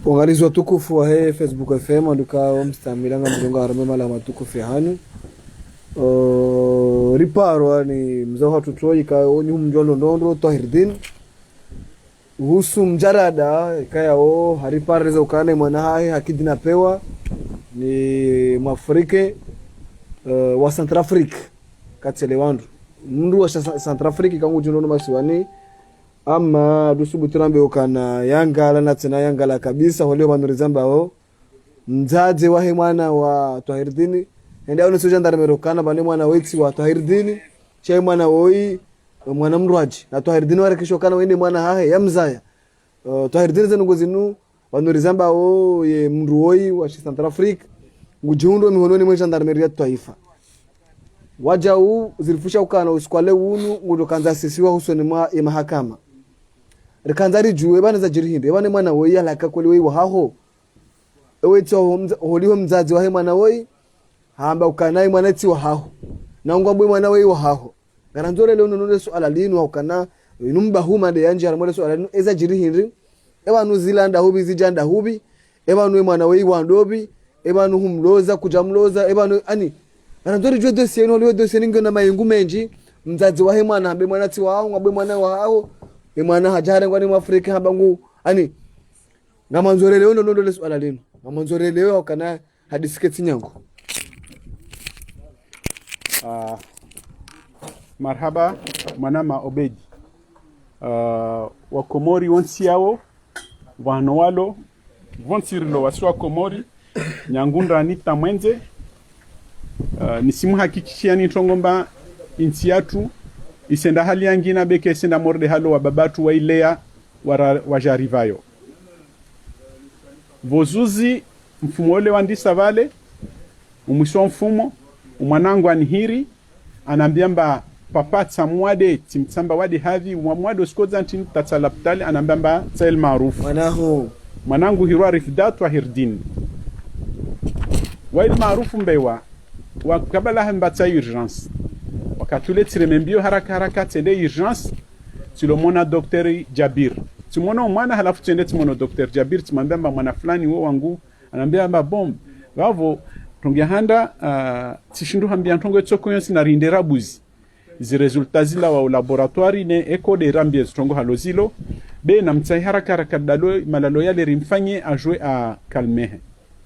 Wangalizi watukufu wa he Facebook FM andukao mstamilanga mzonga harame mala matukufu hanu riparo ni mzao hatutroi ka oni mjondo ndondo Tahirdin husu mjarada kaya o haripareza ukane mwana hai hakidina pewa ni Mwafrike wa Centrafrique katele wandu mundu wa Centrafrique kangu junono masiwani ama dusubutirambe ukana yangala na tena yangala kabisa walio manurizamba ho mzaje wahe mwana wa Tahirdini enda ono soja ndaremerokana bane mwana weti wa Tahirdini chai mwana woi mwana mrwaji na Tahirdini wale kishokana wende mwana hahe ya mzaya Tahirdini zenu ngozinu wanurizamba ho ye mndu woi wa Centrafrique ngujundo mihononi mwe ndaremeria taifa waja u zilifusha ukana usikwale unu ngudokanza sisiwa husoni mwa ya mahakama rikanzari juwe bana za jirihinde bane mwana woi alaka kweli woi waho ewe tso holiho mzazi wahe mwana woi hamba ukanai mwana ti waho na ngwabwe mwana woi waho garanzore leo nonole swala linu ukana inumba huma de yanje haramole swala linu eza jirihinde ewa nu zilanda hubi zijanda hubi ewa nu mwana woi wandobi ewa nu humloza kujamloza ewa nu ani garanzore juwe dossier no dossier ngona mayungu menji mzazi wahe mwana hambe mwana ti waho ngwabwe mwana waho imana hajare ngwani Mwafrika habangu ani ngamanzore leo ndo le swala lino ngamanzore leo kana hadisiketi nyango marhaba manama Obedi wa Komori wonsi yao wano walo vonsirilo waswa Komori nyangunda anita mwenze nisimu hakikishia ni tongomba insi yatu isenda hali yangina beke isenda morde halo wa babatu wa ilea wajarivayo vozuzi mfumo ole wandisa vale umwisho mfumo umwanangu anihiri anambia mba papa tsamwade timtsamba wade havi umwamwade uskoza ntini tatsalaptali anambia mba tsail maarufu mwanangu hirwa rifdatu wa hirdini wail maarufu mbewa wakabala hamba tsa urgence wakatule tiremembio haraka tende urgence tulomona Dr. Jabir tumono mwana halafu tende tumono Dr. Jabir tumambia mwana fulani wo wangu anambia bom wavo tongia handa tishindu hambia ntongo tsoko yonsi na rindera buzi zi resultats zila wa laboratoire ne eco de rambie tongo halozilo be na mtsai haraka dalo malalo yale rimfanye a jouer a calmer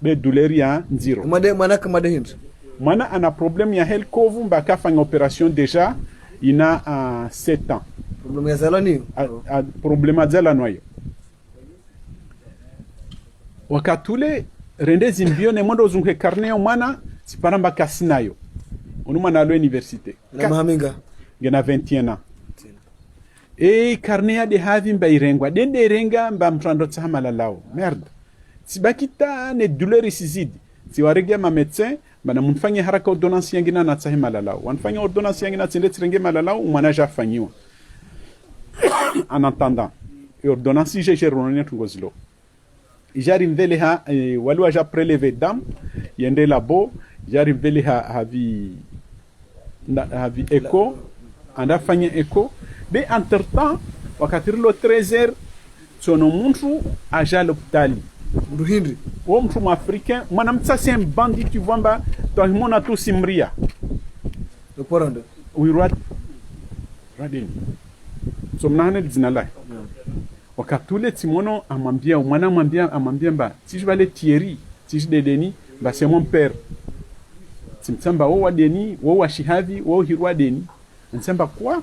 be douleur ya nziro mwana kama de hindu mwana ana problème ya hel kovu mbaka fanya opération déjà ina 7 ans problème ya zalani problème zala noyo wakatule rende zimbione mondo zunke carnet mwana siparamba kasinayo onuma na lo université na mahaminga ngena 21 ans carnet ya de havi mba irengwa dende renga mba mtrando tsamala lao merde sibakita ne douleur isizidi siwarege ma médecin bana mfanye haraka ordonnance yangina na tsahi malalao wanfanya ordonnance yangina tsende tsirenge malalao umwana ja fanyiwa en attendant ordonnance je ronone tungozilo jari mvele ha walwa ja prélever dam yende labo jari mvele ha havi echo anda fanye echo be entre temps wakati lo 13h sono muntu aja l'hôpital nduhindi wo mtu mwafricain mwana mtsa c'est un bandit tu vois mba to himona tu simria le porande uirwa radini so mnahane dinala wakatule timono amambia mwana amambia mba si je vais aller Thierry si je dedeni ba c'est mon père timtsamba wo wadeni wo washihavi wo hirwa deni nsamba kwa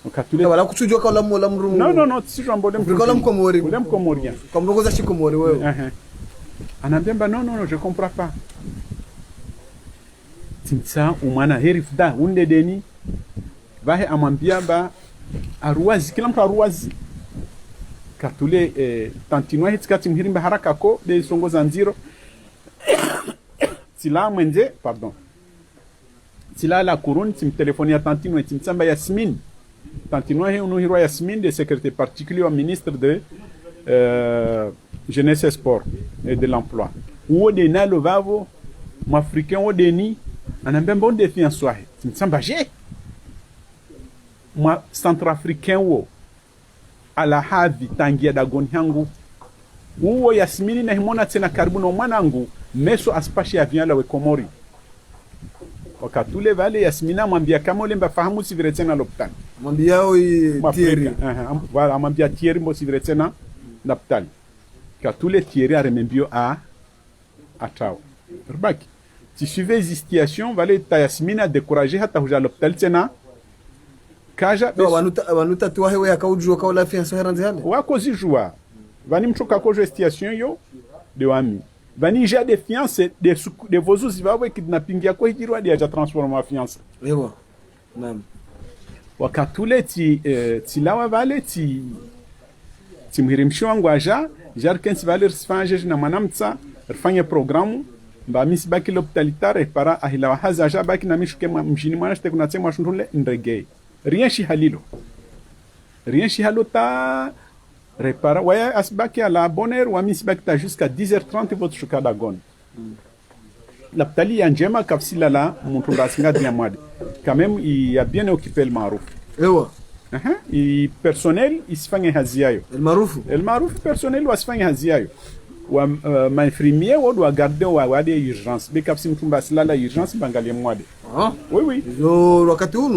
wakatule wala kuchujwa kwa la mru no si jambole mkola mkomori ule mkomoria kwa mrogo za shikomori wewe anambia non je comprends pas timtsa umwana herifda unde deni vahe amambia ba aruwazi kila mtu aruwazi katule tantinwa hitikati mhirimba haraka ko de songo za nziro tila mwenze pardon tila la kuruni timtelefonia tantinwa timtsamba Yasmine tantinwa he unu hirwa Yasmine de secrétaire particulier au ministre de jeunesse et sport et de l'emploi uo de na lovavo mwafricain o deni anambia bon défi en soi timtsamba je moi centrafricain wo ala hadhi tangia dagoni yangu uwo Yasmini na himona tena karibu na mwanangu meso aspashi avian la we Komori. Wakatule vale Yasmina mwambia kama ule mbafahamu si vile tena l'hôpital. Mwambia yao Thierry. Voilà, mwambia Thierry mbo si vile tena l'hôpital. Katule Thierry aremembio a atao. Rbaki. Si suivez situation vale ta Yasmina décourager hata huja l'hôpital tena. Kaja No wanuta tu wahewe akaujua kwa la fianso heranzi hale. Wako zijua. Vani mtoka ko situation yo de wami. Vani ja de fiance de vozu zivawe kidnapping yako hijirwa de ja transforma fiance. Ewa. Naam. Wakatule ti lawa vale ti mhirimsho wangu aja jarkensi vale risfanje na manamtsa rifanye programu mba misi baki l'hôpitalitare para ahila wahaza aja baki na mishuke mjini mwana shite kuna tsema shundule ndrege rien shi halilo ta repara waya asbaki à la bonne heure wa misi baki ta jusqu'à 10h30 votre shuka dagon l'hôpitali ya njema kafsila la mtu rasinga dia mwade quand même il a bien occupé le maruf Ewa. I personnel isifanye hazi yayo el maarufu personnel wasifanye hazi yayo wa mainfirmier wadu wa garde wa wade urgence be kapsi mtumba silala urgence bangalie mwade oui yo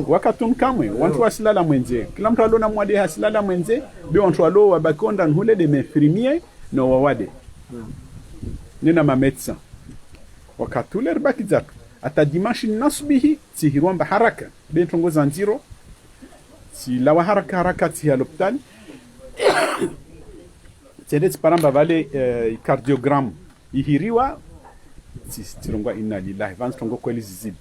wakati unu kamwe wantu wasilala mwenze kila mtu alona mwade hasilala mwenze be wantu alo wabakonda nhule de mainfirmier no wawade nina ma médecin wakati ule ribaki zatu ata dimanche nasbihi tihiromba haraka be ntongoza nziro si lawa haraka ti ya l'hôpital c'est paramba vale cardiogramme ihiriwa tirongwa inna lillahi vans tongo kweli zizib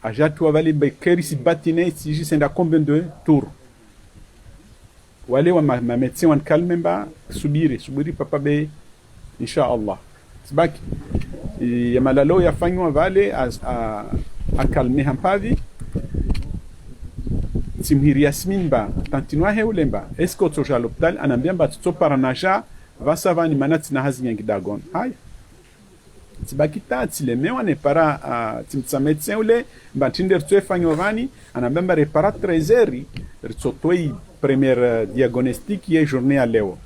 ajatu vale be kerisi batine si jisenda combien de tours wale wa ma médecin wan calme ba subiri papa be insha Allah sibaki ya malalo yafanywa vale a calmer hampavi simhiri Yasmin ba tantinwa heulemba esko to ja l'hôpital anambia ba to paranaja va savani manati na hazi nyangi dagon haya tibakita tileme wane para timtsa médecin ule ba tinder to fanyo vani anambia ba repara 13h ritotoi première diagnostic ye journée à leo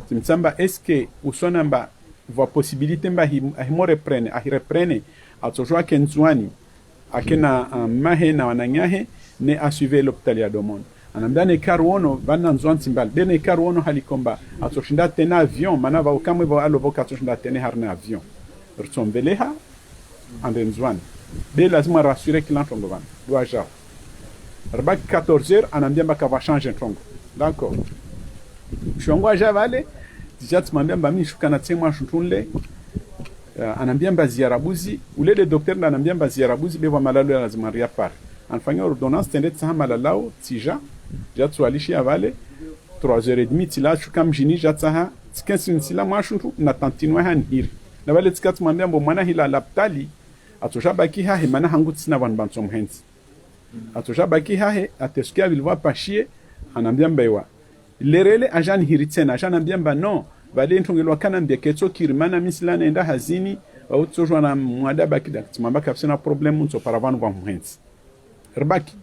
timtsamba eske usonamba va possibilité mba himo reprene atojwa kenzwani akena mahe na wananyahe ne a suivi l'hôpital ya domon anambia ne karuono bana nzwanti mbal be ne karuono halikomba atoshinda tena avion mana va ukamwe va alo voka atoshinda tena harna avion rtsombeleha ande nzwan be lazima rassurer que l'entongo van doit ja rba 14h anambia mbaka va changer ntongo d'accord shongo ja vale dijat mambia mbami shukana tsemwa shuntunle anambia mba ziarabuzi ule de docteur na anambia mba ziarabuzi be va malalo lazima ria par anfanya ordonnance tende tsama lalao tija jatwalishi avale 3h30 tila chukam jini jatsaha tsikensi nsila mashuntu na tantinwa hanhiri na vale tsikatsu mwambia mbo mwana hila laptali atosha baki hahe mana hangu tsina van bansom hensi atosha baki hahe ateskia vilwa pashie anambia mbaiwa lerele ajan hiri tsena ajan ambia mba no vale ntongelwa kana mbia ketso kirimana misila nenda hazini au tsojwa na mwada baki daktsmamba kapsena problème nso paravanu van hensi Rbaki.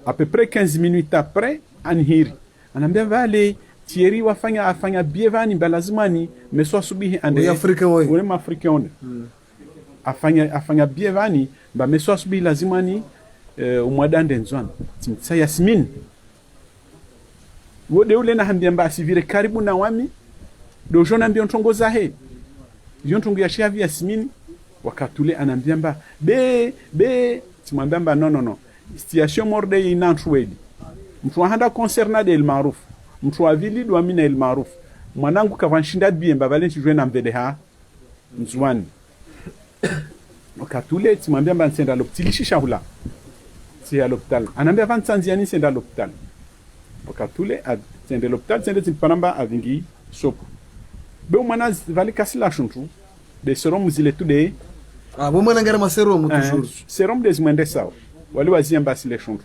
À peu près 15 minutes après, anhiri. Anambia vale Thierry afanya bievani balazimani meswa subihi ande. Ule Afrika one. Afanya bievani ba meswa subihi lazimani umwadande nzwana. Timtsa Yasmin. Wode ule na hambia mba asivire karibu na wami. Dojona mbio ntongoza he. Yontongo ya shavi Yasmin wakatule anambia mba be timwambia mba no situation morde inantwedi mtu handa concerna de el maruf mtu avili do amina el maruf mwanangu kavanshinda biemba valenti jwe na mbele ha nzwani wakatule timwambia mba nsenda l'hôpital hula si à l'hôpital anambia vansanziani senda l'hôpital wakatule senda l'hôpital senda timpanamba avingi sopo be mwana vali kasila shuntu de serum zile tude bo mwana ngara maserum toujours serum des mwende sawa wali wazia mbasi le shuntu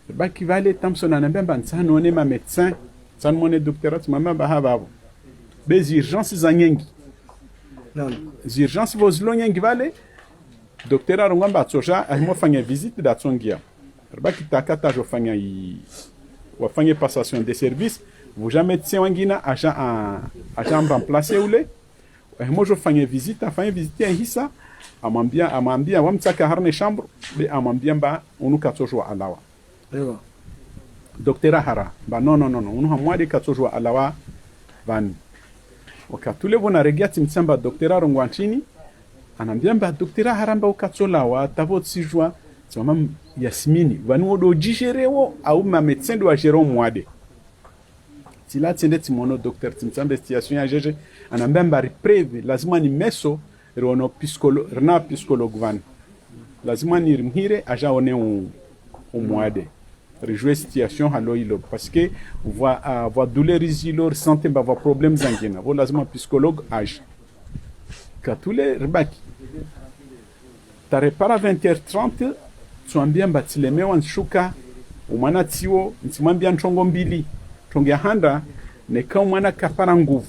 rbaki vale Thompson anambia mba nsano ne ma médecin san mone doctorat mama ba hababo bez urgences za nyengi z urgences vozlo nyengi vale docteur arongamba tsoja ahimo fanya visite da tsongia rbaki takata jo fanya wafanye passation de service vuja médecin wangina aja remplacer ule mojo fanye visite afanye visite ya hisa amwambia wamtaka harne chambre be amwambia mba unu katojwa alawa Ewa. Docteur hara ba non unu hamwade katojwa alawa van wakatule bona regia timtsamba docteur rongwanchini anambia mba docteur hara mba ukatola wa tavo tsijwa tsama Yasmini vanu odo jigerewo au ma médecin doit gérer mwade tila tsende timono docteur timtsamba situation ya jeje anambia mba repreve lazima ni meso rono psychologue van lazima ni rimhire aja one o mwade rejouer situation halo ilo parce que voit douleur isilo santé ba voit problème zangina vo lazima psychologue age katule rbaki tare para 20h30 tuambia mbatilemewa nshuka umana tiwo ntimwambia nchongo mbili chongo ya handa neka umana kapara nguvu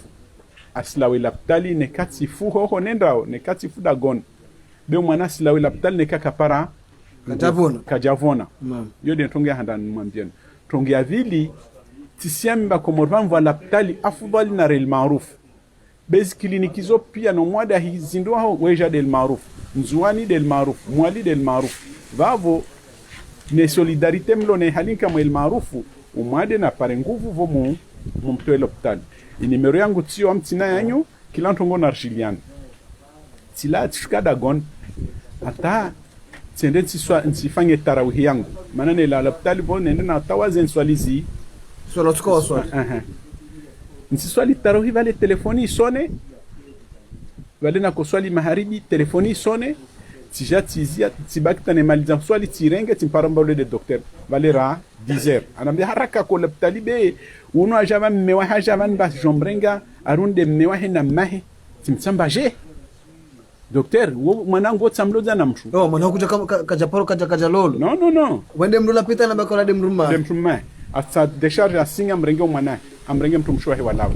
asilawe laptali nekati fu hoho nendao nekati fu dagon be umana silawe laptali neka kapara kajavona yode chongo ya handa nimwambia chongo ya vili tisiamba komorvan va laptali afudali na rel maruf bezi klinikizo pia no mwada hizindwa ho weja del maruf nzuani del maruf mwali del maruf vavo ne solidarite mlone halinka mwel maarufu umwade na pare nguvu vo mumtoe l'hôpital inimero yangu tio amtina yanyu kila ntongo na argilian tila tshika dagon ata tsende nsifanye tarawih yangu maana ne la l'hôpital bo nende na tawazen swalizi swala tuko swali nsiswali tarawih vale telefoni sone vale na kuswali maharibi telefoni sone tija tizia tibaki tanemaliza swali tirenge timparamba ule de docteur valera 10h anambia haraka ko l'hôpital be uno ajava mmewa hajava ba jombrenga arunde mmewa hena mahe timtsamba je docteur wo mwanangu tsamloza na mshu mwana kuja kajaporo kaja lolo no wende mrula pita na bakola de mruma asa décharge asinga mrenge mwana amrenge mtumshwa he walawe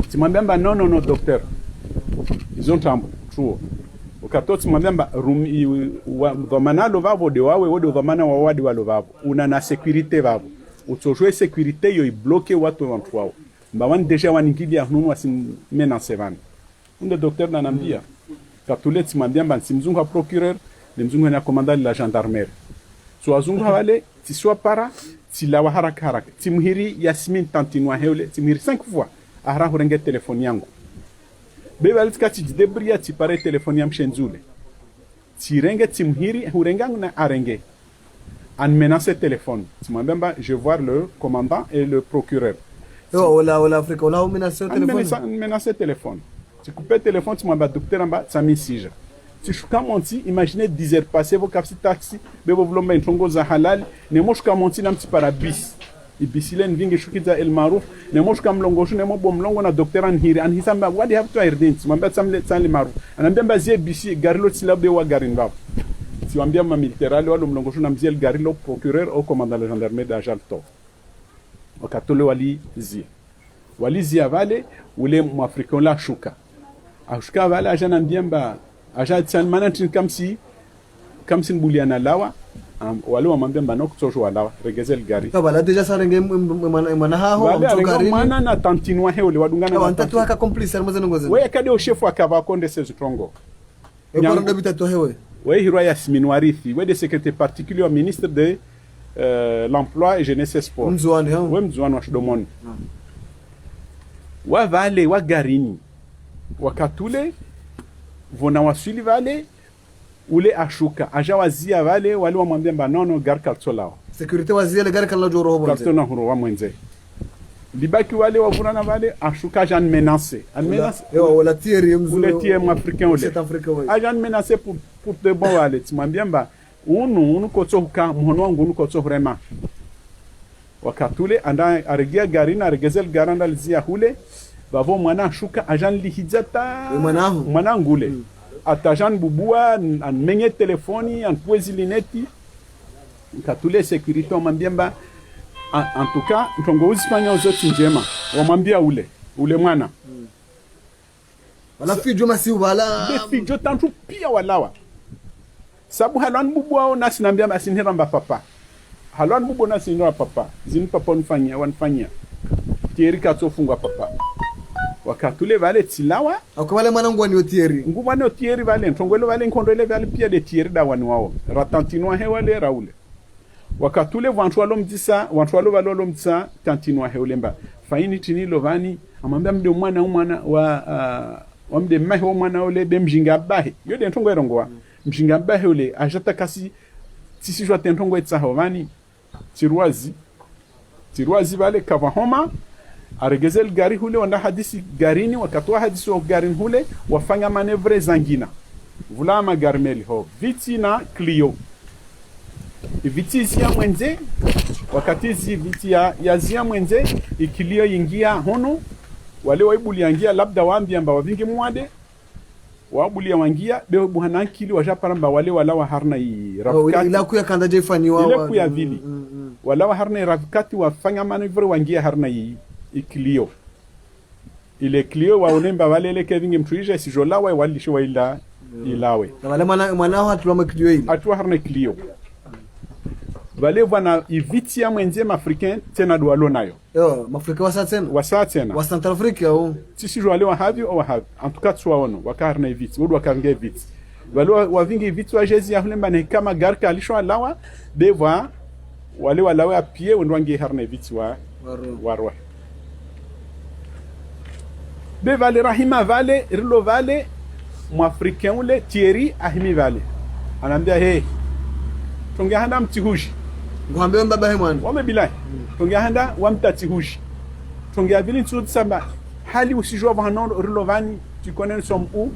timwambia mba no docteur ils ont true ukatoti mwambia rumi dhamana lo vavo de wawe wode dhamana wa wadi wa lo vavo una na sécurité vavo utojwe sécurité yo ibloke watu wantu wao mbawan deja waningilia nunu wasin menace van unde docteur nanambia katuleti mwambia mba simzunga procureur nimzunga na commandant de la gendarmerie so azunga wale tiswa para tilawa haraka timhiri Yasmin tantinwa heule timhiri 5 fois ahara horenge telefoni yangu bebali tikati debria ti pare telefoni ya mshenzule tirenge timhiri hurengangu na arenge an menace téléphone timambemba je voir le commandant et le procureur wala Afrika wala menace téléphone menace téléphone tu couper téléphone timamba docteur amba tsami sija tu shuka monti imaginez 10 heures passées vos kapsi taxi bebo vlomba ntongo za halal ne moshka monti na mti parabis ibisilen vinge shukiza el maruf ne moshka mlongo shune mo bom longo na docteur an hisamba wadi have to irdin mamba tsamle tsanle maruf anambemba zie bisi garilo tilabe wa garinba tiwambia ma militaire walo mlongo shuna mziel garilo procureur au commandant de la gendarmerie d'Ajalto wakatole wali zia vale ule mwafrika la shuka ashuka vale ajana ndiemba aja tsanmana tin kamsi buliana lawa wale wamwambia mbana kutoshwa wala regezel gari bala deja sarenge mwana haho mtogari mwana na tantinwa heole wadungana na tatu haka complice armaze ngoze we kade o chef akava konde sezu trongo bora ndo bitatu hewe we hirwa Yasmin warithi we de secrétaire particulier au ministre de l'emploi et jeunesse et sport mzwani ha we mzwani wa shidomoni wa vale wa garini wakatule vona wasili vale ule ashuka aja wazia vale wale wamwambia mba nono garka tsolao sécurité wazia le garka la joro hobo kartona huro wa mwenze libaki wale wavurana vale ashuka aja menacer wala tieri ule tieri africain ule aja menacer pour de bon wale timwambia mba unu kotsoka mhono wangu unu kotso vraiment wakatule anda aregia garina aregezel garanda lizia hule bavo mwana ashuka aja lihijata mwana ngule atajan bubua an menye telefoni an poezi lineti katule sécurité wamwambia en tout cas ntongo uzifanya uzoti njema wamwambia ule mwana wala fijo masi wala fijo tantu pia walawa sabu halwan bubua nasi nambia asinhera mba papa halwan mbona sinwa papa zin papa wanfanyia tieri katofungwa papa wakatule vale tilawa akabale mwanangu ni otieri nguma no tieri vale ntongwelo vale nkondole vale pia de tieri da wani wao ratantinwa hewale raule wakatule wantwalo mdisa wantwalo valolo mdisa tantinwa heulemba faini tini lovani amambia mde mwana wa mde mahi wa mwana ole de mjinga bahe yode ntongo erongoa mjinga bahe ole ajata kasi tisi jwa tentongo etsa hovani tiruazi vale kava homa aregezel gari hule wanda hadisi garini wakatoa hadisi wa garin hule wafanya manevre zangina vula magarmeli ho viti na Clio viti zia mwenze wakati zi viti ya zia mwenze ikilio yingia hono wale waibuli yangia labda waambia mba wavingi mwade wabuli ya wangia beo buhana kili wajaparamba wale wala wa harna i rafkati ila kuya kanda jefani wao ile kuya vili wala wa harna rafkati wafanya manevre wangia harna i Clio ile Clio waonemba wale ile kevingi mtuija sijola wa walisho wa ila ilawe na wale mwana hatu Clio ile atu harna Clio wale wana iviti ya mwenze mafricain tena dualo nayo yo mafrika wasa tena wa Central Africa au sisi wale wa havi au havi en tout cas tuwaono wakarna iviti wodu wakarnge iviti wale wavingi iviti wa jezi ya hulemba ne kama garka alisho alawa devwa wale walawe apie wendwange harna iviti wa warwa be vale rahima vale rilo vale mwafricain ule Thierry ahimi vale anambia hey tonge handa mtihuji ngwambie mbaba he mwana wame bilahi tonge handa wamtatihuji tonge avili nsudi samba hali usijua vano rilovani tu connais nous sommes où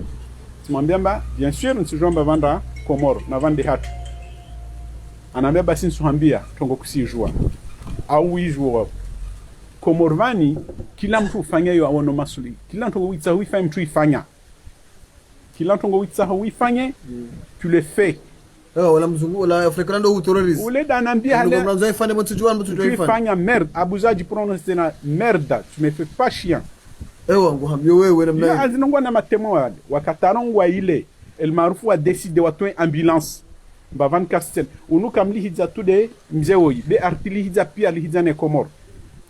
tumwambia mba bien sûr nsijua mba vanda Komoro na vande hatu anambia basi nsuhambia tongo kusijua au ijua Komorvani kila mtu ufanya yo awono masuli kila mtu witsa huifanya mtu ifanya kila mtu witsa huifanye tu le fais wala mzungu wala Afrika ndo terrorist ule danambia hale mnamza ifanye mtu jua tu ifanya merde abuzaji prononcer na merde tu me fais pas chien ngo hambio wewe namna ya azinongwa na matemo wale wakatarongwa ile el maarufu wa décide watoe ambulance bavan castel unuka mlihiza tude mzeoi be artili hiza pia lihiza ne Komoro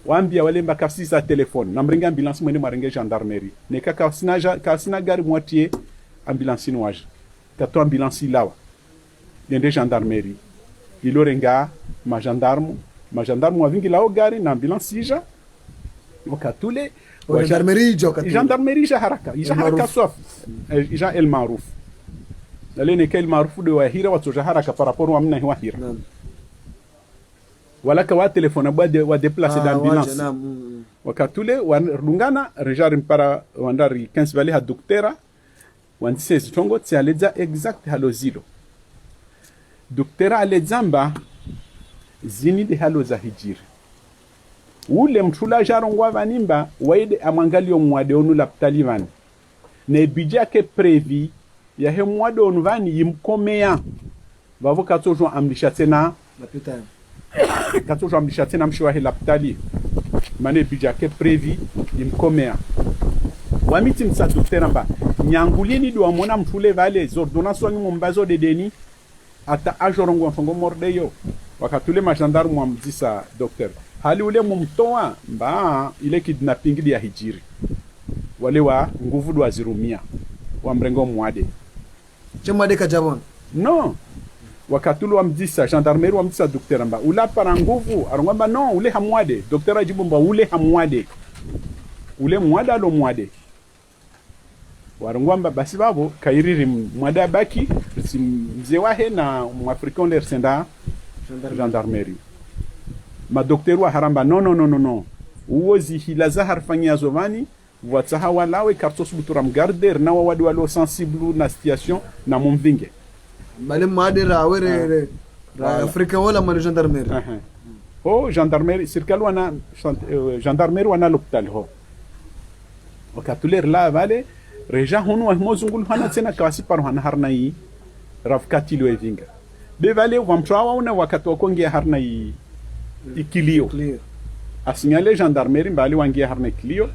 wambia wale mbakafsi sa telefone namrenga ambulance mwene marenge gendarmerie ne kaka sina gari moitié ambulance ni waje kato ambulance ilawa dende gendarmerie ilorenga ma gendarme wavingi lao gari na ambulance ija wakatule gendarmerie ja haraka sof ija el maruf lene kel maruf de wahira watoja haraka par rapport wa mna wahira wala ka wa telefona wa déplacer d'ambulance wakatule wanrungana rejar para wandari 15 vale ha doktera wandise tongo tsi aleza exact halozilo doktera alezamba zini de haloza hijiri ule mtula jarongwa vanimba waide amwangalio mwade onu laptalivani ne budget ke prévu ya he mwade onu vani yimkomea vavo katojo amlisha tena lapitani katojo amlisha tena mshiwa he laptali mane budget ke prévu yimkomea wamiti msa doktera mba nyangulini do amona mtule vale ordonnance wangu mbazo de deni ata ajorongo mfongo mordeyo wakatule magendarme wamdisa docteur hali ule mumtoa mba ile kidnapping dia hijiri wale wa nguvu do azirumia wa mrengo mwade chemade kajabon no wakatulu wamdisa gendarmerie wamdisa docteur mba ula para nguvu arongamba no ule hamwade docteur ajibu mba ule hamwade ule mwada lo mwade warongwamba basi babo kairiri mwada baki mzee wahe na mwafricain ler senda gendarmerie ma docteur wa haramba no uozi hila zahar fanya zovani watsaha walawe kartos buturam garder na wadi walo sensible na situation na mumvinge bale madera were Afrika wala ma gendarmerie gendarmerie circal wana gendarmerie wana l'hôpital ho wakatuler la vale reja honu wa mozungul hana tena kawasi par hana harna yi rafkati lo evinga be vale wamtrawa una wakati wakongia harna yi ikilio asignale gendarmerie mbali wangia harna ikilio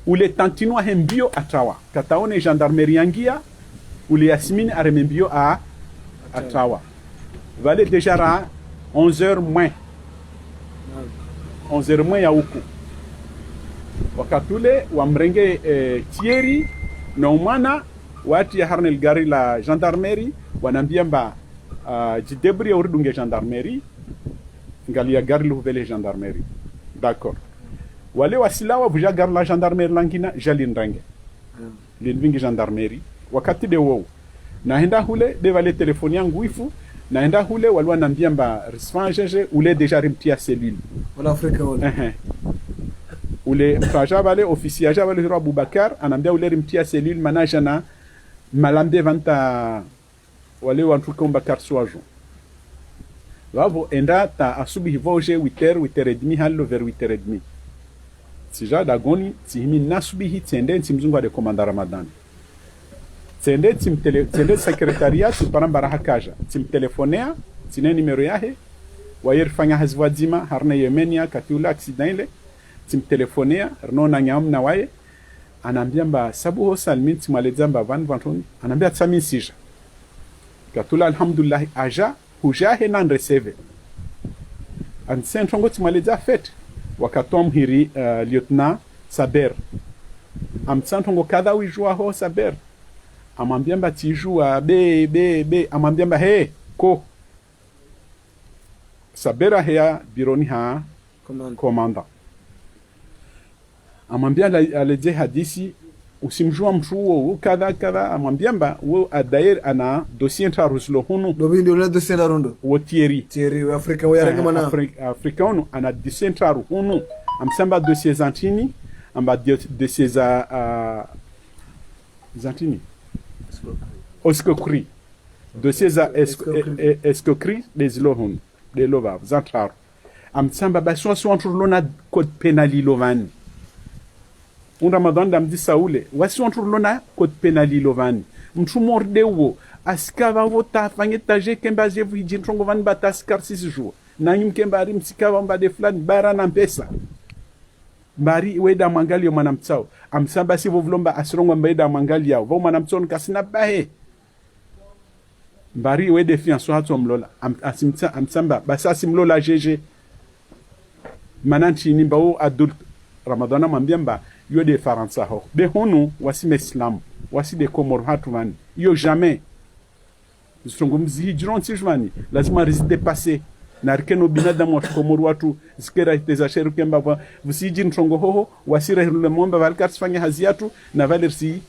ule tantino hembio atrawa kataone gendarmerie yangia ule yasmine aremembio a atrawa vale déjà ra 11h moins 11h ya huku. Wakati ule wamrenge Thierry na umwana wati ya harnel gari la gendarmerie wanambia mba jidebri ya uridunge gendarmerie ngali ya gari luvele gendarmerie. D'accord. Wale wasilawa vuja gari la gendarmerie langina jalindrange. Linvingi gendarmerie wakati de wow. Naenda hule de vale telefoni yangu ifu naenda hule walwa nambia mba risfan jeje ule deja rimtia cellule. Wala Afrika wala. Ule faja vale officier ja vale Hiro Abubakar anambia ule rimtia cellule manaja na malambe vanta wale wantu komba karsuajo. Wavo enda ta asubi voje 8h hallo vers 8h30. Sija dagoni tihimi nasubihi tsende timzungu de komanda Ramadan. Tsende tsende secretariat parambara hakaja. Tim telefonea tine numero yahe wayer fanya hazwadima harna Yemenia katula accident ile tim telefonea rno na nyam na waye anambia mba sabu ho salmin timaleza mba van anambia tsamin sija katula alhamdulillah aja hujahe nan receive an sentongo timaleza fet wakatom hiri lieutenant Saber amtsantongo kadha wijua ho Saber amambia mba tijua be amambia mba he ko Sabera hea bironi ha komanda amambia aleje hadisi usimjua mshuo kadha amambia mba wo adair ana dossier ntaruslo hunu dobi ndio na dossier ndarondo wo Thierry wa Afrika wa yaranga mana Afrika hunu ana dossier ntaru hunu amsamba dossier zantini amba dossier za zantini escroquerie dossier za escroquerie des lohun de lova zantar amsamba baswa swantulona code penali lovani Ramadan damdi saule waswantulona code penali lovani mtu mordewo askava vota fangetaje kemba je vijin trongo van batas kar 6 jours nanyum kemba rim sikava mbade flan barana mpesa Mbari weda mangali yo manamtsao amsamba si vovlomba asrongo mbeda mangali yao vo manamtson kasina bahe Mbari wede fianso hatu mlola amsamba basa simlola jeje mananchi nimba o adult Ramadana mambiamba yo de faransa ho be honu wasi meslam wasi de komor hatu van yo jamais songo mzihijron tijwani lazima reside passer narkeno binadamu watu komor watu zikera tezasheru kemba vusiji ntongo hoho wasira hirule momba valkats fanya haziatu na valersi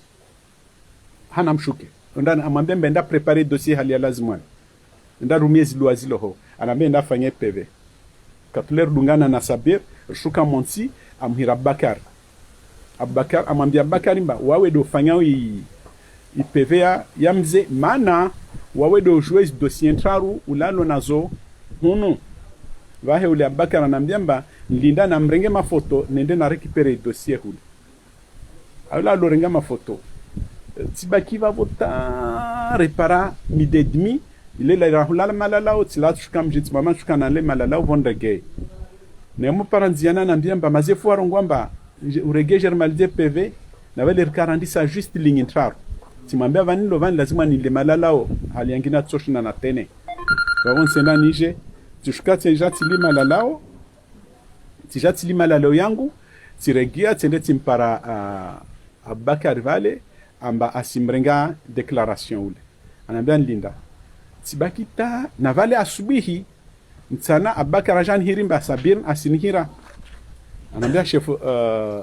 hana mshuke ndana amambembe nda préparer dossier hali ya lazima nda rumiezi luazilo ho anambe nda fanya PV katler dungana na Sabir shuka monsi amhira Bakar amambia Bakarimba wawe do fanya PV ya mze mana wawe do jouer dossier ntraru ulalo nazo hunu vahe ule Abakar anambiamba nilinda na mrenge mafoto nende na récupérer dossier hule awla lo renga mafoto tibaki va vota repara midi et demi ile la rahula malala o tila tukam jit mama tukana le malala vonda gay nemo paranziana anambiamba mazefu arongwamba urege germalde PV na vale 40 sa juste ligne intrar timambia vanilo van lazima ni le malala o aliangina tsoshina na tene wawon sena nije tushukatse jatili malalao tijatili malalao yangu tiregia tende timpara Abakar vale amba asimrenga declaration ule anambia linda tibakita na vale asubihi mtsana Abakar ajan hirimba Sabir asinhira anambia chef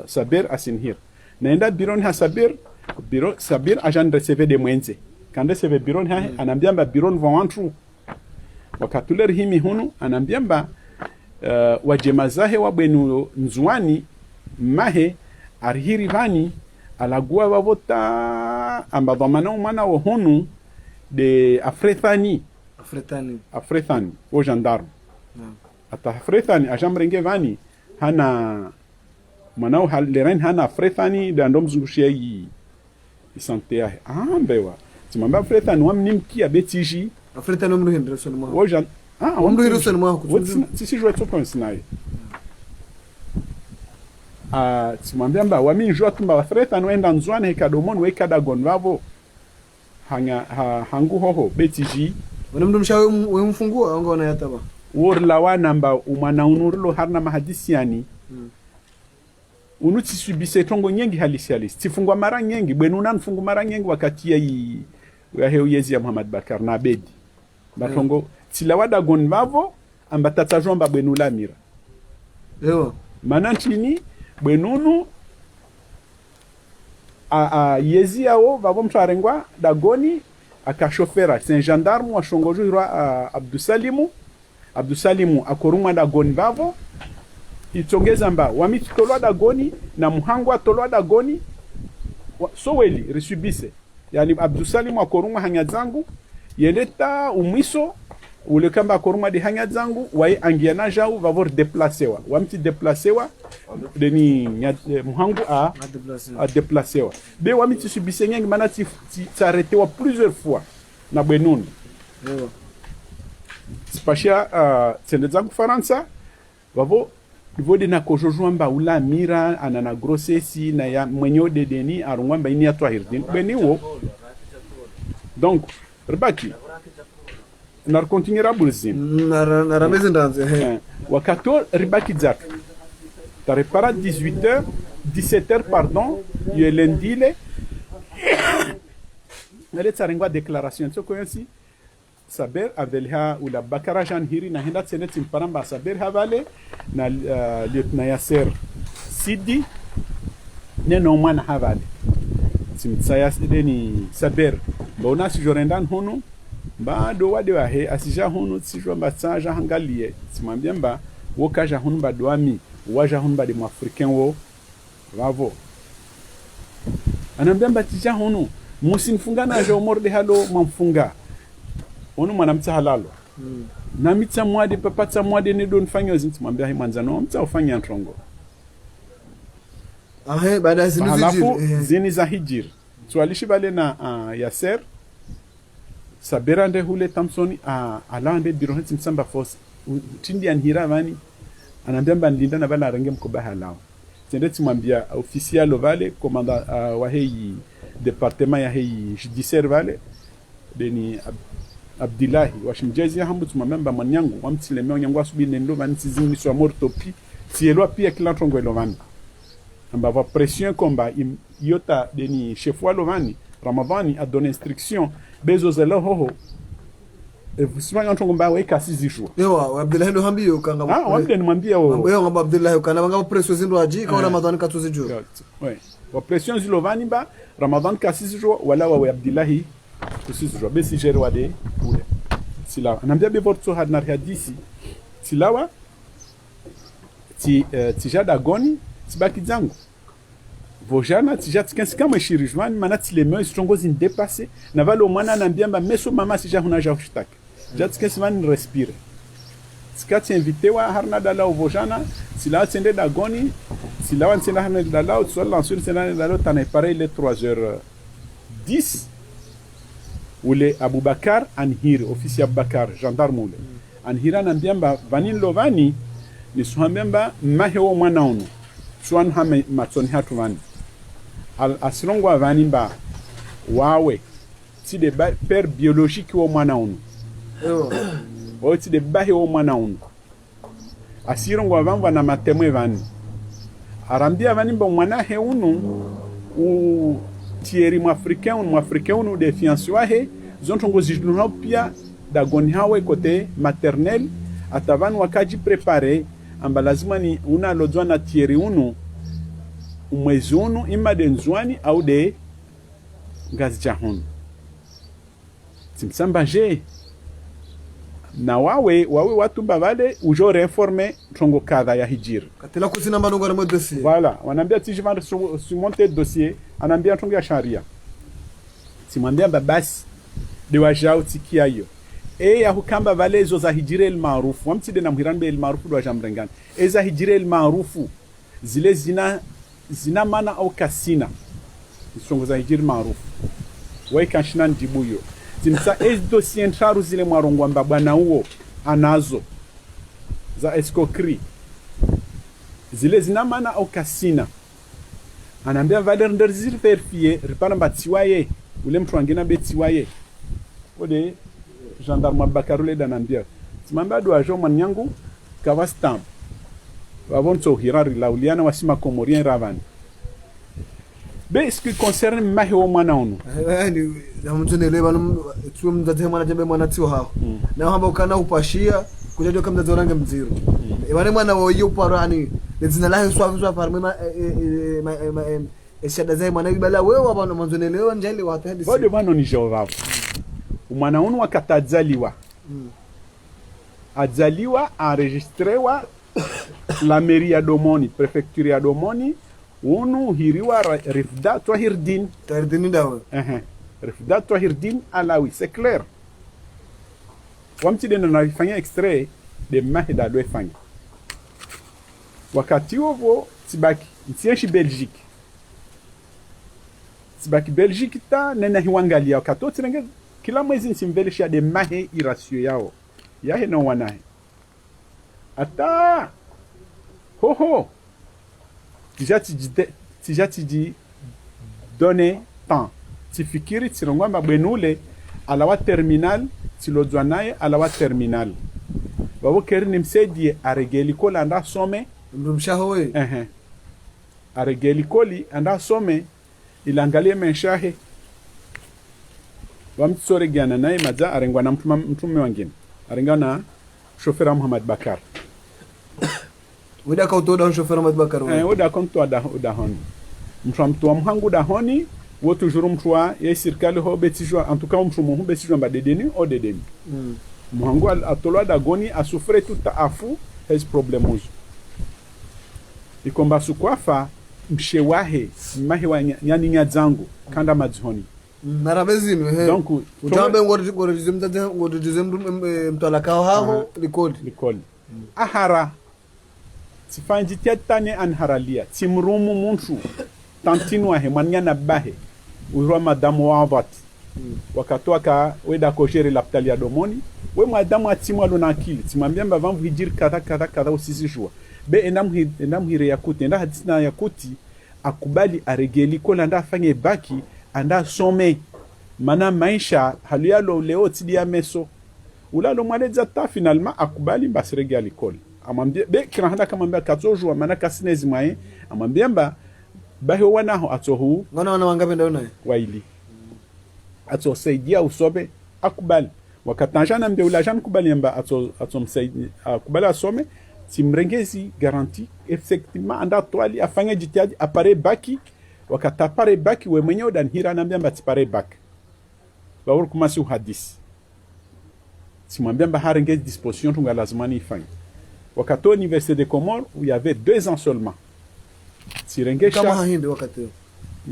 Sabir asinhira naenda biron ha Sabir ajan receve de mwenze kande receve biron ha anambia mba biron vont entrer wakatuler himi hunu anambiamba wajemazahe wabwenu nzuani mahe arhiri vani alagua wavota amba dhamana umana wa hunu de afrethani o gendarme ata afrethani ajamrenge vani hana manao haleren hana afrethani de andom zungushia yi sante yahe ambewa timamba afrethani wamnimkia betiji Afrika no mruhin rasul ma wojan wamruhin rasul ma ko sisi jwa tso konsinai timambiamba wami jwa tumba Afrika no enda nzwana hekadomon we kada gonvavo hanga hangu hoho betiji wana mndu mshawe we mfungua anga wana yataba worlawa namba umwana unurlo harna mahadisiani unu tisubise tongo nyengi halisi tifungwa mara nyengi bwenuna nfungu mara nyengi wakati ya heu yezi ya Muhammad Bakar na Abedi batongo tilawada gon vavo amba tatajomba bwenula mira manantini bwenunu yezi yao vavo mtarengwa dagoni akashofera c'est gendarme wa shongojurwa Abdusalimu akorumwa dagoni vavo itongeza mba wamiti tolwa dagoni na muhangwa tolwa dagoni soweli risubise yani Abdusalimu akorumwa hanya zangu yeleta umwiso ule kamba akorumwa di hanya zangu wai angiana jau vavor deplacewa wamiti deplacewa deni muhangu a deplacewa be wamiti subise nyengi mana t'arrêtewa plusieurs fois na bwenunu spashia tsende zangu Faransa vavo vode na kojojwamba ula mira anana grossesse na ya mwenyo de deni arungwamba ini atwa hirdin beniwo donc rbaki nar continuera bulzin na mezi ndanze wakato ribaki zak ta repara 18h 17h pardon ye lendile nale tsarengwa declaration tsoko yansi saber avelha ula bakara jan hiri na henda tsene timparamba saber havale na lieutenant Yasser Sidi neno mwana havale timtsaya deni saber bona si jorendan hono bado wade wahe asija hono tsijwa mbatsaja hangalie timwambia mba wokaja hono badwami waja hono bade mwafricain wo bravo anambia mba tija hono musinfungana jo morde halo mamfunga onu mwanamtsa halalo na mitsa mwade papatsa mwade ne don fanyo zinti mwambia himanzano mtsa ufanya ntrongo baada ya zini za hijir tualishi bale na Yasser saberande hule Thompson alande biroheti msamba force tindi anhira vani anambia mba nlinda na bala range mkoba halao tende timwambia official vale komanda wa hei departement ya hei judiciaire vale deni Abdillahi washimjezi hambu tumamemba manyangu wamtilemeo nyangu asubi nendo vani tizini so mortopi tielwa pia kila tongo elovani amba va pression combat yota deni chef wa lovani Ramadhani a donné instruction bezo zelo hoho sima ntongo mba weka sizishwa yo Abdillahi ndo hambiyo kanga wamde nimwambia yo ngamba Abdillahi kana banga pression zindo aji kwa Ramadhani katuzijwa wa pression zilovani ba Ramadhani kasizijwa wala wa Abdillahi kusizijwa besi jere wade ule silawa anambia be vorto hadnar hadisi silawa tijada goni tibaki zangu vojana tijatsikens kama shirijwani mana tilemeo strongozi ndepase na valo mwana anambia mba meso mama sija huna ja ushtaka jatsikens mani respire tikati invitewa harna dala vojana silawa tsende dagoni silawa tsende harna dala tswala nsuri tsende dala tana pare le 3h10 ule Abubakar anhir ofisi Abubakar gendarme ule anhira anambia mba vanin lovani ni suhambemba mahewo mwana onu suan hame matsoni hatu vani asirongwa vani mba wawe ti de père biologique wo mwana onu o ti de bahe wo mwana onu asirongwa vanwa na matemwe vani arambia vani mba mwana he unu u tieri mwafricain unu de fiancé wahe zontongo zijunwa pia dagoni hawe kote maternel atavani wakaji prepare amba lazima ni una lojwa na tieri unu mwezi unu ima de nzwani au de ngazi jahun timsamba je na wawe watu mbavale ujo reforme tongo kadha ya hijir katela kusina madongo na dossier voilà wanambia tijivanda monter dossier anambia tongo ya sharia simwambia babasi de wajao tikia hiyo ya hukamba vale zo za hijire el maarufu wamtide na mhiranbe el maarufu do jamrengani za hijire el maarufu zile zina mana au kasina isongo za hijire maarufu wai kashina ndibuyo zimsa dossier ntaru zile mwarongwa mbabwana huo anazo za escroquerie zile zina mana au kasina anambia valer nderzir verifie ripana mbatiwaye ule mtu angena betiwaye ode gendarme Bakarule danambia timamba do ajo manyangu kavastam vavon so hirari lauliana wasima komorien ravani be ce qui concerne mahi o mwana onu yani namtunele bana tu mzazi mwana jambe mwana tio hao na hamba ukana upashia kujajua kama mzazi range mziro bana mwana woyo paro ani zina lahi swa parme shada zai mwana bala wewe bana mwanzonelewa njali watu hadi bado bano ni jova mwana onu wakatazaliwa adzaliwa enregistrewa la mairie ya Domoni prefecture ya Domoni unu hiriwa Rifda Twahirdin dawe Rifda Twahirdin alawi c'est clair wamti dena nafanya extrait de mahida do efanya wakati ovo tibaki ntienshi Belgique ta nena hiwangalia wakati otirenge kila mwezi nsimvelesha de mahe irasio yao yahe no wanahe ata ho tijati di donner temps tifikiri tirongwamba bwenule alawa terminal tilozwanaye alawa terminal babo keri nimsaidie aregeliko anda some mrumshaho aregeliko anda some ilangalie menshahe wamtsore gana naye maza arengwa na mtume wangine arenga na shofera Muhammad Bakar wida ka utoda shofera Muhammad Bakar wida konto da honi mtu amhangu da honi wo toujours mtwa ye circale ho betijwa en tout cas mtu mu betijwa ba dedeni o dedeni mhangu atolwa da goni a souffre tout afu has problems ikomba sukwafa mshewahe mahiwa nyani nyadzangu kanda madzhoni marabezino donc utambe ngorodize mtala kao haho likoli ahara tifanji tetane anharalia timrumu muntu tantinwa he manyana bahe urwa madamu wavat wakatoa ka weda kojere laptali ya Domoni we madamu atimwa lona akili timambia mbavangu hijiri kadha usizijua be enam hire yakuti enda hadisna yakuti akubali aregeli kola anda afanye baki anda some mana maisha haluyalo leo tidia meso ulalo mwaleza ta finalement akubali mbasirege alikoli amambia be kirahanda kama mbia katojua mana kasinezi mwae amambia mba bahe wanaho atohu wana wangapi ndio naye waili ato saidia usobe akubali wakatanjana mbia ulajan kubali mba ato msaidi akubali asome timrengezi garanti effectivement anda toali afanya jitihadi apare baki wakatapare baki we mwenyewe danhira anambia mba tipare baki bawur kumasi uhadisi timwambia mba harengezi disposition tunga lazimani ifanye wakati université de Comores où il y avait 2 ans seulement tirenge kama hindi wakati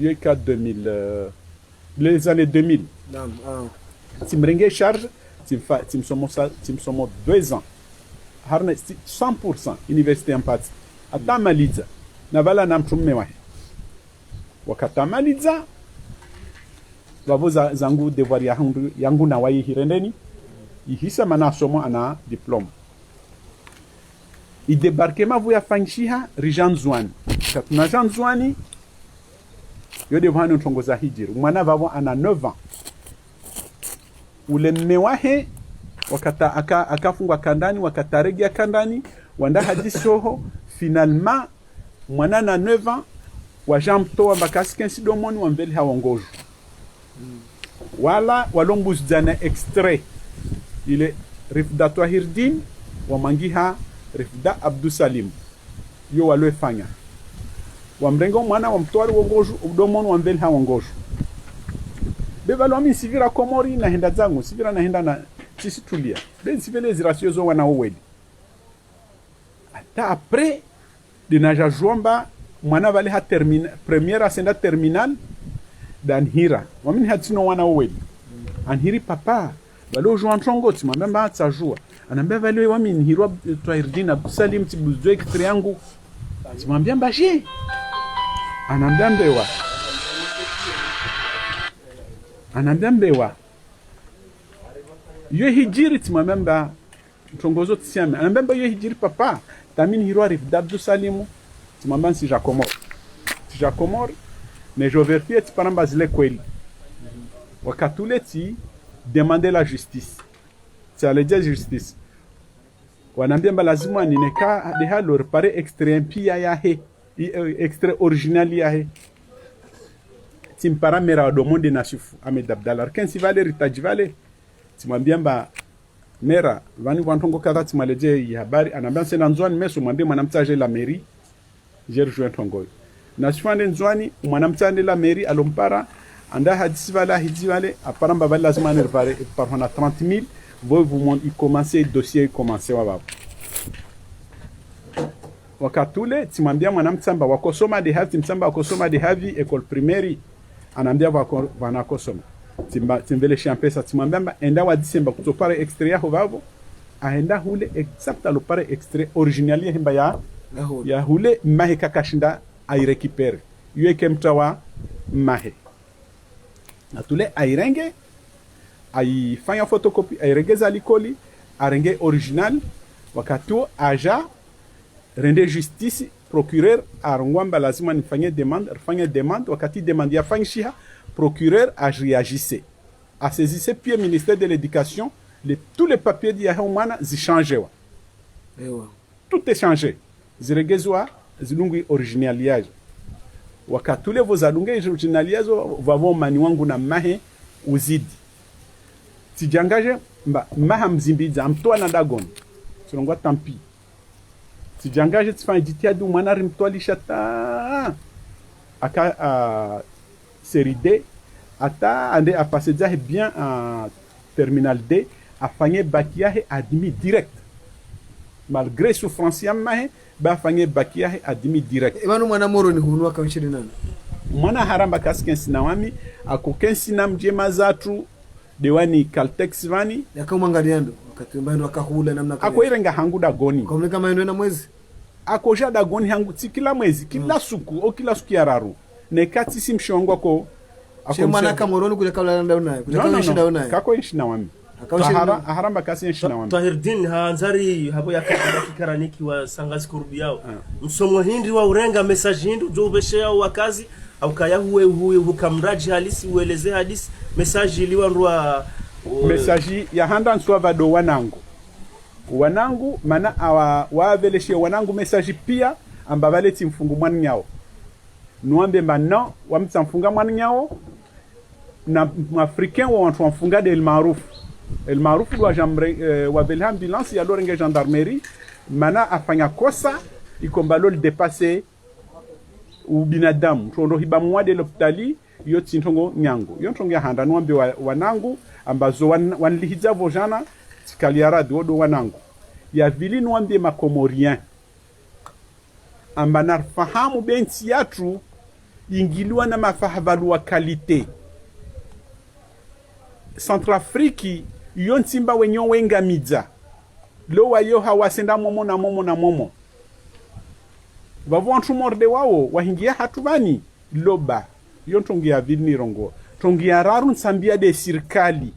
il 2000 les années 2000 timrenge charge timsomo 2 ans harna 100% université empati atamaliza na bala na mtume wahe wakatamaliza babo zangu devoir yangu na wayi hirendeni ihisa mana somo ana diplôme idebarkema vuya fanshiha rijan zwani katuna jan zwani yode vhanu ntongoza hijiri mwana vavo ana 9 ans ule mmewahe wakata akafungwa kandani wakataregia kandani wanda hadisoho finalement mwana na 9 ans wa jamtoa mbakasikensi Domoni wamveli hawongoju wala walombus jana extrait ile Rifda Twahirdin wa mangiha Rifda Abdou Salim yo walofanya wamrengo mwana wamtoa wongoju Domoni wamveli hawongoju bevalo mi sivira Komori na henda zangu sivira na henda na sisi tulia ben sivele zirasio wana owedi ata après de naja jomba mwana vale ha termine première asenda terminal dan hira wamini hatino wana owedi anhiri papa balo joan trongot mamba tsajua anambia vale wamini hiro Twahirdin Abdou Salim tibuzwe triangle timwambia mbashi anambia mbewa yo hijiri timwambia trongozo tsiame anambia yo hijiri papa tamini hiro Rifda Abdou Salim timwambia si Jacomor mais je vérifie paramba zile kweli wakatuleti demander la justice c'est à la justice wanambia mba lazima nineka de halo repare extrait pia ya he extrait original ya he timpara mera do monde na shifu Ahmed Abdallah kensi vale ritaji vale timwambia mba mera vani wantongo kadha timaleje ya habari anambia sena nzwani meso mwambie mwanamtaje la mairie j'ai rejoint tongo na shifande nzwani mwanamtaje la mairie alompara anda hadisi vale hidi vale aparamba vale lazima repare par 30,000 vous commencez dossier commencer wababo wakatule timwambia mwanamtsamba wakosoma de havi mtsamba wakosoma de havi école primaire anambia wanakosoma timvele champesa timwambia enda wa disemba kutopare extrait ya hovavo aenda hule exact alopare extrait original ya himba ya hule mahe kakashinda airekipere yueke mtawa mahe atule airenge aifanya photocopy airegeza likoli arenge original wakatu aja rende justice procureur arongwamba lazima nifanye demande wakati demande ya fanishiha procureur ajiagisse a saisissé puis ministère de l'éducation tous les papiers ya humana zichangewa tout est changé ziregezwa zilungu original yazo wakatule vozalunge original yazo vavo mani wangu na mahe uzidi tijangaje maha mzimbiza mtoa na dagon tulongwa tampi tijangaje tifanya jitiadu mwana rimtwalisha ta aka série D ata ande a passé déjà bien en terminal D afanye bakiahe admis direct malgré souffrance ya mahe ba afanye bakiahe admis direct ebanu mwana moro ni hunu akamshiri nani mwana haramba kaskensi na wami akukensi na mjema zatu dewani Caltex vani yakamwangaliando wakati mbando akahula namna kale akoirenga hangu dagoni kwa kama endo na mwezi akoja dagoni hangu kila mwezi kila suku o kila suku ya raru ne kati simshongo ko shemana kamoroni kule kabla nda unaye kule kama shida unaye kako ishi na wami haramba kasi ishi na wami Tahirdin hanzari hapo yakabaki karaniki wa sangazi kurudi yao msomo hindi wa urenga message hindi jo ubeshe au wakazi au kaya huwe hukamraji halisi ueleze hadisi message iliwa ndwa message ya handa nswa vado wanangu mana waveleshe wanangu message pia ambavale timfungu mwani nyao nuambe maintenant wamtsamfunga mwani nyao na africain wa wantu wamfunga de El Maruf wa jambre wa vele ambulance ya lorenge gendarmerie mana afanya kosa ikombalo le dépasser ubinadamu tondo hiba mwade l'hôpitali yo tintongo nyango yo ntongo ya handa nuambe wanangu ambazo wanlihiza vojana tikaliara do wanangu ya vili nuambe makomorien ambana fahamu benti yatu ingiliwa na mafahavalu wa kalite Centrafriki yo ntimba wenyo wenga midza lo wa yo hawasenda momo na momo vavu antu morde wao wahingia hatubani loba yo ntongia vilni rongo tongia raru nsambia de sirkali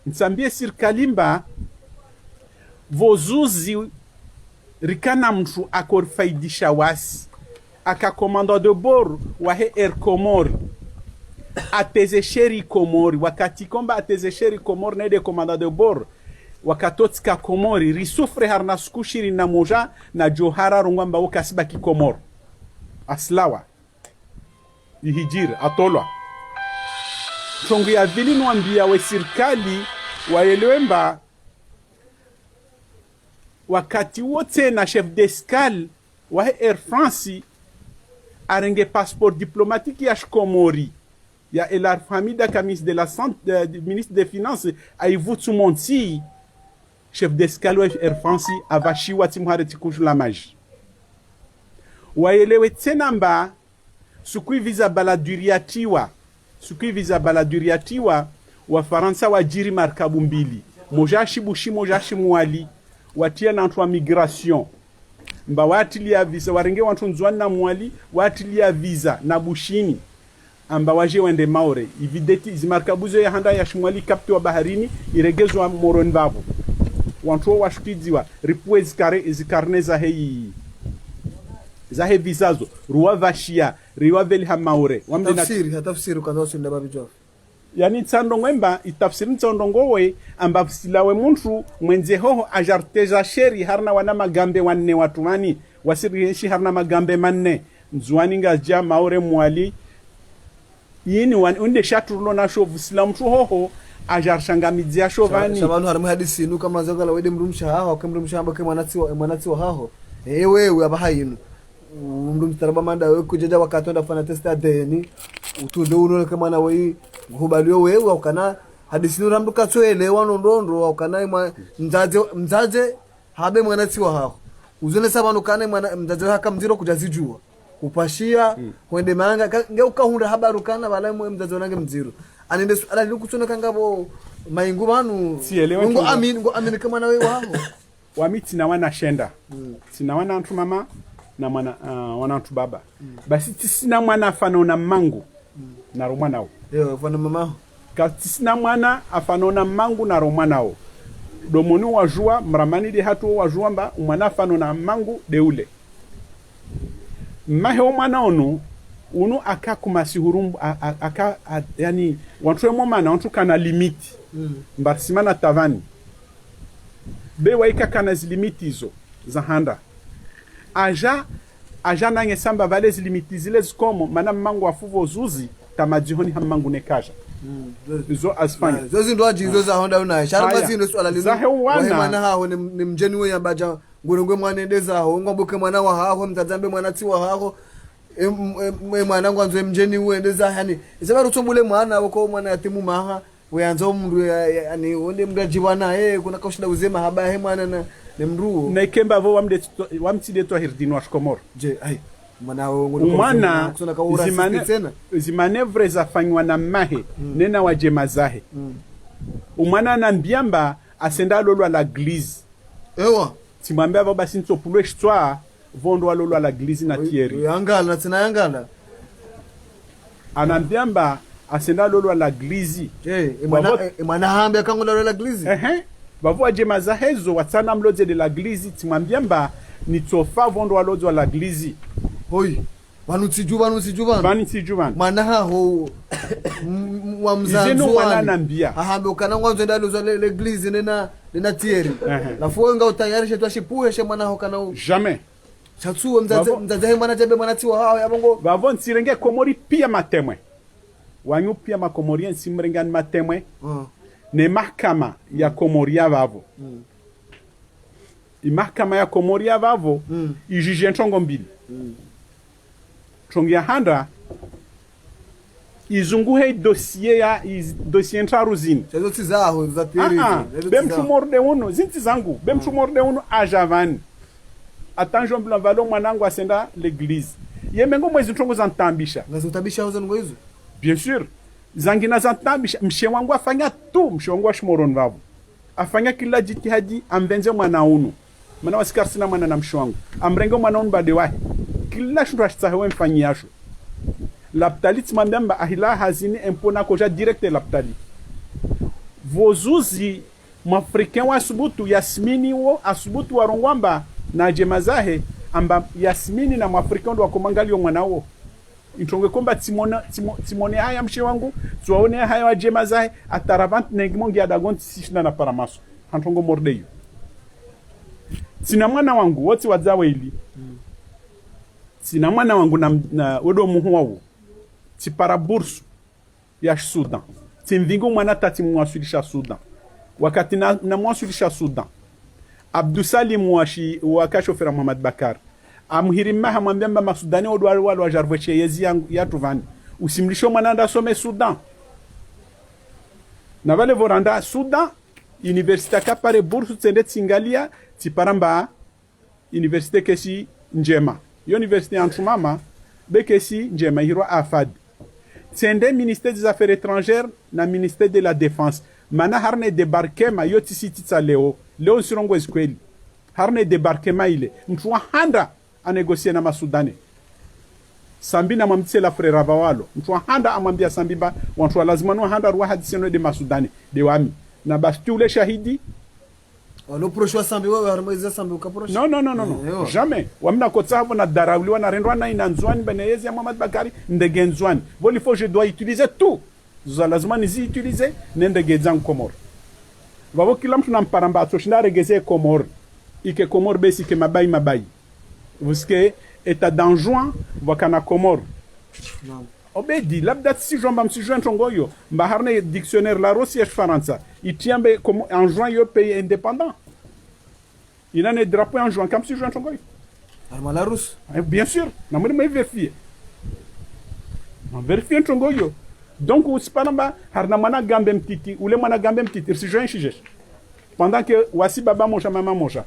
nsambia sirkali mba vozuzi rikana mtu akorfaidisha wasi aka komando de bor wahe komori atezesheri komori wakati komba atezesheri komori na ide komando de bor wakatotika komori risufre harna skushiri na moja na johara rungwamba ukasiba ki komor aslawa ihijir atolwa tongu ya vili nwambia we sirkali waelewemba wakati wote na chef d'escale wahe Air France arenge passeport diplomatique ya Komori ya Elar Hamida Kamis de la santé ministre des finances aivutu monti chef d'escale wa Air France avashiwa timhare tikushu la maji waelewe tena mba sukui visa baladuriatiwa wa Faransa wajiri markabu mbili moja shibushi moja shimuali watia na antwa migration mba watilia visa warenge wantu nzwani na mwali watilia visa na bushini amba waje wende maore ivideti zimarkabuzo ya handa ya shimwali kapti wa baharini iregezwa moroni babu wantu wa shukidziwa ripue zikarne za hei visazo ruwa vashia riwa veli ha maore tafsiri kwa zote nda babi jof yani tsandongo emba itafsiri tsandongo we amba silawe muntu mwenze hoho ajarteza sheri harna wana magambe wanne watu wani wasirishi harna magambe manne nzuani ngajia maure mwali yini unde shaturulo na shovu silamu tu hoho ajarshanga midzia shovani shabanu harmu hadisi inu kama zagala wede mrumsha haho kamrumsha amba ke mwanati wa haho wewe abahayinu mndum taraba manda wewe kujaja wakatonda fana testa deni utudo uno kama na wewe hubaliyo wewe ukana hadisi inu ramdu katsoelewa nondondo ukana mzaje habe mwanati wa haho uzone sabanu kana mwana mzaje haka mziro kujazijua kupashia kwende manga ngeuka hunda habaru kana bala mzaje wange mziro anende ala likutsona kangabo maingu banu ngo amin kama na wewe wao wamiti na wana shenda sina wana antu mama na mwana wana antu baba basi tisina mwana afanona mangu na romana o fana mama ka tisina mwana afanona mangu na romana o domoni wajua mramani de hatu wajua mba mwana afanona mangu de ule mahe mwana onu unu aka kumasi hurumbu aka yani wantwe momana wantu kana limiti mbasimana tavani be waika kana zilimiti hizo za handa aja nange samba vale zilimiti zile zikomo mana mangu afuvo zuzi tamadihoni hamangu nekaja zo asfanya zozi ndo ajizo za honda una sharba zino swala lino zahewana mwana hao ni mjeni we ambaja ngurungwe mwanendeza hao ngomboke mwana wa hao mtazambe mwana ti wa hao mwana ngwanzo mjeni uendeza yani isaba rutombule mwana wako mwana yatimu maha weanzo mndu yani onde mndu ajibana kuna kaushida uzema haba mwana na mndu na ikemba vo wamtide to hirdino ashkomor je ai mwana zimanevre zafanywa na mahe nena wajema zahe umwana na mbiamba asenda lolo la glise ewa timwambia baba sintopulo histoire vondo lolo la glise na tieri yangala tina yangala anambiamba asenda lolo la glise mwana hambia kangu lolo la glise bavu wajema zahezo watana mloje de la glise timwambiamba nitofa vondo alozo la glise hoi vanutijuvan mwana haho wa mzanzu wananambia ahambe ukana ngwanzo ndalo za l'église nena tieri la fuenga utayarishe twashipuhe she mwana ho kana jamais chatsuo mzaze mwana jebe mwana tiwa hao yabongo bavon sirenge komori pia matemwe wanyu pia makomorien simrengan matemwe ne mahkama ya komoria vavo imahkama ya komoria vavo ijije ntongo mbili chongia handa izunguhe dossier ntaruzini chazo tizaho za tiri bemchumorde uno zinti zangu bemchumorde uno ajavani atanjo mbula valo mwanangu asenda l'église yemengo mwezi ntongo za ntambisha ngazotabisha hozo ngo hizo bien sûr zangina za ntambisha mshe wangu afanya tu mshe wangu ashmoron vavo afanya kila jitihadi amvenze mwana uno mwana wasikarsina mwana na mshe wangu amrenge mwana uno bade wahi kila shundu ashitsahewe mfanyiyasho laptali timambamba ahila hazini impona koja directe laptali vozuzi mwafriken wa subutu yasmini wo asubutu warongwamba na jemazahe amba yasmini na mwafriken ndo wakomangalio mwana wo intonge komba timone haya mshe wangu tuwaone haya wa jemazahe ataravant negimongi adagonti sishina na paramaso hantongo mordeyo tina mwana wangu wote wadzawe ili sina mwana wangu na wedo muhuwawo ti para bursu ya Sudan timvingo mwana tati mwasulisha Sudan wakati na mwasulisha Sudan Abdusalim wakashofera Muhammad Bakar amhirima hamwambia mba Sudani odwali walo wajarveche yezi ya tuvani usimlisho mwana nda some Sudan na vale voranda Sudan universite kapare bursu tsende tsingalia ti paramba universite kesi njema université antumama bekesi njema hiro afad tsende ministère des affaires étrangères na ministère de la défense mana harne débarquema yoti sititsa leo sirongo eskweli harne débarquema ile mtu handa a négocier na masudane sambi na mamtse la frère ravawalo mtu handa amwambia sambiba watu lazima no handa ruwa hadiseno de masudane de wami na basti ule shahidi no procho sambi wewe harmoniza sambi ukaprocho non jamais wamna kotsavu na darawliwa na rendwa na inanzwani beneyezi ya Muhammad Bakari ndegenzwani voli faut je dois utiliser tout za lazima niziutilize nende gedzangu Komoro vavo kila mtu namparamba atoshinda regeze Komoro ike Komoro besi ke mabai vuske eta danjuan wakana Komoro Naam. obedi labda si jomba msijuan tongoyo mbaharne dictionnaire la Russie Faransa itiambe comme en juin yo pays indépendant il a ne drapeau en juin comme si juin tongoyo Armala Rus. bien sûr na mwini mwe vérifier na vérifier tongoyo donc usipanamba harna mana gambe mtiti ule mana gambe mtiti si juin chijesh pendant que wasi baba moja mama moja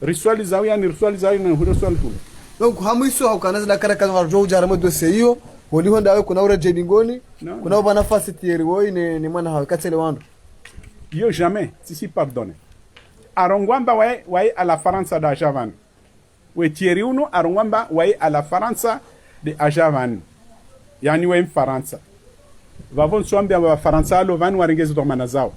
riswali zawi yani riswali zawi na riswali tu Donc hamiso haukanaza na kara kaza warjo jaramo dose hiyo woni honda we kuna ure jedingoni No, kuna bana fasi tieri woi ni mwana hawe katele wando. yo jamais si pardonne arongwamba wae à la Faransa da Javan we tieri uno arongwamba wae à la Faransa de Ajavan yani we Faransa vavon swambia wa Faransa lo van waringezi do manazao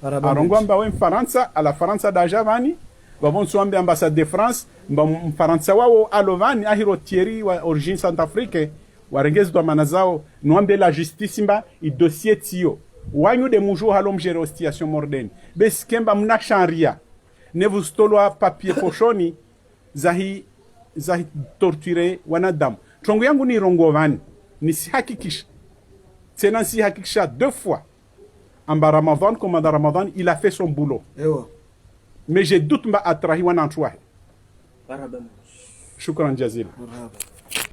arongwamba we Faransa à la Faransa da Javani vavon swambia ambassade de France mba Faransa wao alovani ahiro tieri wa origine Centrafrique waringezi do manazao nwambe la justice mba i dossier tio wanyu de mujo halom gere situation mordeni beskemba mna chanria ne vous stolwa papier poshoni zahi torture wanadamu tongo yangu ni rongovani ni sihakikisha tena sihakikisha 2 fois amba Ramadan comme dans Ramadan il a fait son boulot Ewa. mais j'ai doute mba atrahi wana antwa Marhaba. shukran jazila Marhaba.